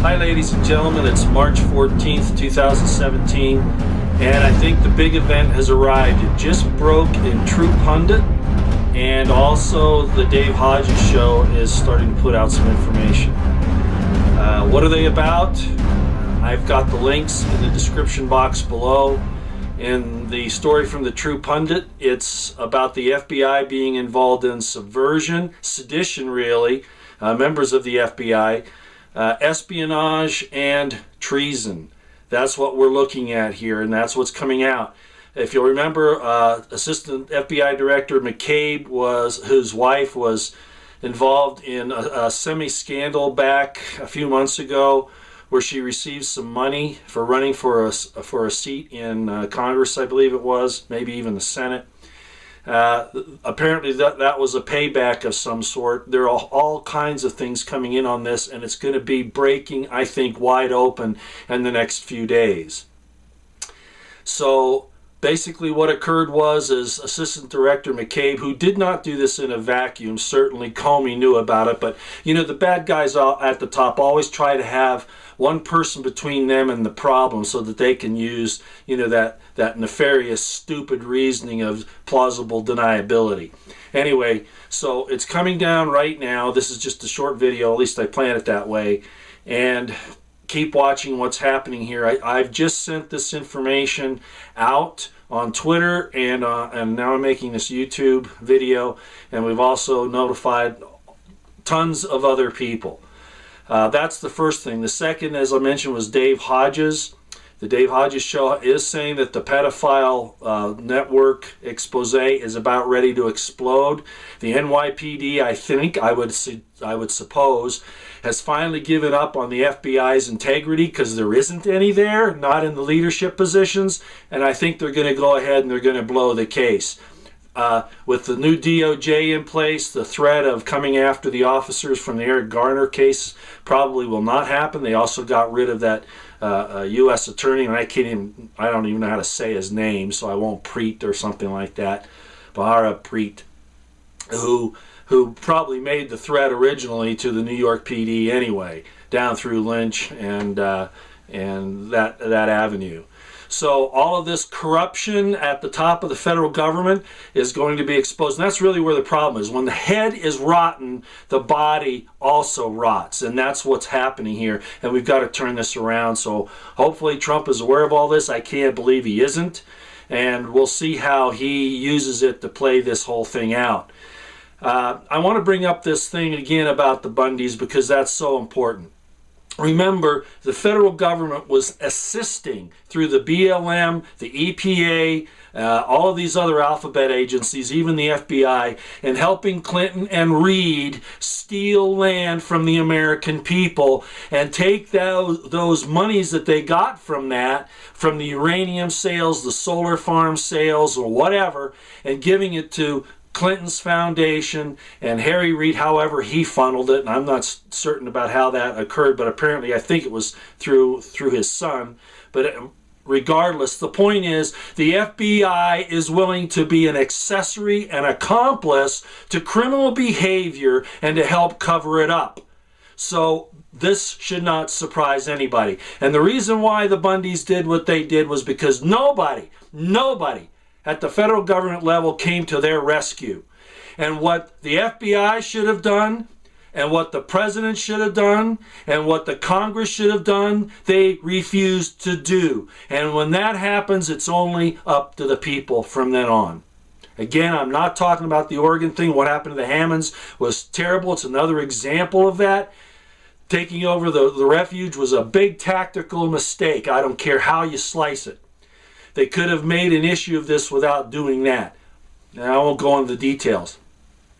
Hi ladies and gentlemen, it's March 14th, 2017, and I think the big event has arrived. It just broke in True Pundit, and also the Dave Hodges show is starting to put out some information. What are they about? I've got the links in the description box below. In the story from the True Pundit, it's about the FBI being involved in subversion, sedition really, members of the FBI, espionage, and treason. That's what we're looking at here, and that's what's coming out. If you'll remember, Assistant FBI Director McCabe, whose wife was involved in a semi-scandal back a few months ago, where she received some money for running for a seat in Congress, I believe it was, maybe even the Senate. Apparently that was a payback of some sort. There are all kinds of things coming in on this, and it's going to be breaking, I think, wide open in the next few days. So basically what occurred was Assistant Director McCabe, who did not do this in a vacuum, certainly Comey knew about it, but you know, the bad guys at the top always try to have one person between them and the problem so that they can use, you know, that nefarious, stupid reasoning of plausible deniability. Anyway, so it's coming down right now. This is just a short video, at least I plan it that way, and keep watching what's happening here. I've just sent this information out on Twitter, and now I'm making this YouTube video, and we've also notified tons of other people. That's the first thing. The second, as I mentioned, was Dave Hodges. The Dave Hodges show is saying that the pedophile network expose is about ready to explode. The NYPD, I would suppose, has finally given up on the FBI's integrity because there isn't any there, not in the leadership positions, and I think they're going to go ahead and they're going to blow the case. With the new DOJ in place, the threat of coming after the officers from the Eric Garner case probably will not happen. They also got rid of that U.S. attorney, and I don't even know how to say his name, so I won't Preet or something like that. Bahara Preet, who probably made the threat originally to the New York PD anyway, down through Lynch and that avenue. So all of this corruption at the top of the federal government is going to be exposed. And that's really where the problem is. When the head is rotten, the body also rots. And that's what's happening here. And we've got to turn this around. So hopefully Trump is aware of all this. I can't believe he isn't. And we'll see how he uses it to play this whole thing out. I want to bring up this thing again about the Bundys because that's so important. Remember, the federal government was assisting through the BLM, the EPA, all of these other alphabet agencies, even the FBI, in helping Clinton and Reid steal land from the American people and take those monies that they got from that, from the uranium sales, the solar farm sales, or whatever, and giving it to Clinton's foundation and Harry Reid, however he funneled it, and I'm not certain about how that occurred, but apparently I think it was through his son. But regardless, the point is the FBI is willing to be an accessory and accomplice to criminal behavior and to help cover it up. So this should not surprise anybody. And the reason why the Bundys did what they did was because nobody at the federal government level came to their rescue. And what the FBI should have done, and what the president should have done, and what the Congress should have done, they refused to do. And when that happens, it's only up to the people from then on. Again, I'm not talking about the Oregon thing. What happened to the Hammonds was terrible. It's another example of that. Taking over the refuge was a big tactical mistake. I don't care how you slice it. They could have made an issue of this without doing that. Now, I won't go into the details.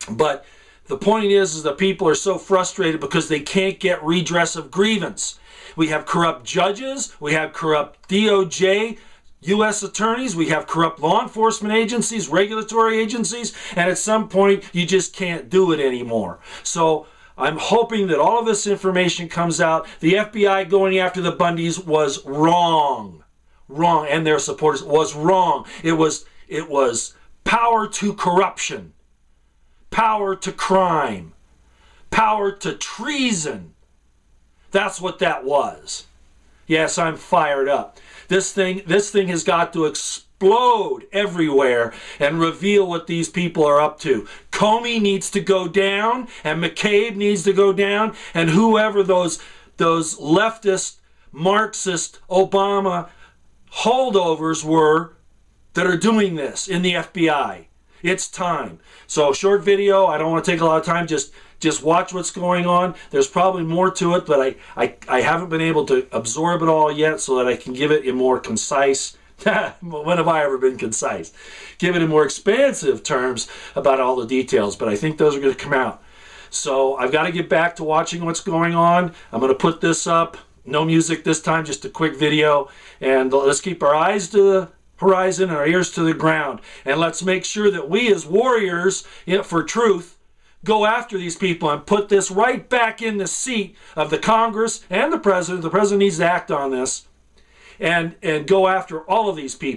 But the point is the people are so frustrated because they can't get redress of grievance. We have corrupt judges, we have corrupt DOJ, U.S. attorneys, we have corrupt law enforcement agencies, regulatory agencies, and at some point you just can't do it anymore. So I'm hoping that all of this information comes out. The FBI going after the Bundys was wrong. Wrong, and their supporters was wrong. It was power to corruption, power to crime, power to treason. That's what that was. Yes, I'm fired up. This thing has got to explode everywhere and reveal what these people are up to. Comey needs to go down, and McCabe needs to go down, and whoever those leftist, Marxist, Obama holdovers were that are doing this in the FBI. It's time. So, short video. I don't want to take a lot of time. Just watch what's going on. There's probably more to it, but I haven't been able to absorb it all yet so that I can give it in more concise. When have I ever been concise? Give it in more expansive terms about all the details, but I think those are going to come out. So I've got to get back to watching what's going on. I'm going to put this up. No music this time, just a quick video. And let's keep our eyes to the horizon and our ears to the ground. And let's make sure that we as warriors for truth go after these people and put this right back in the seat of the Congress and the President. The President needs to act on this and go after all of these people.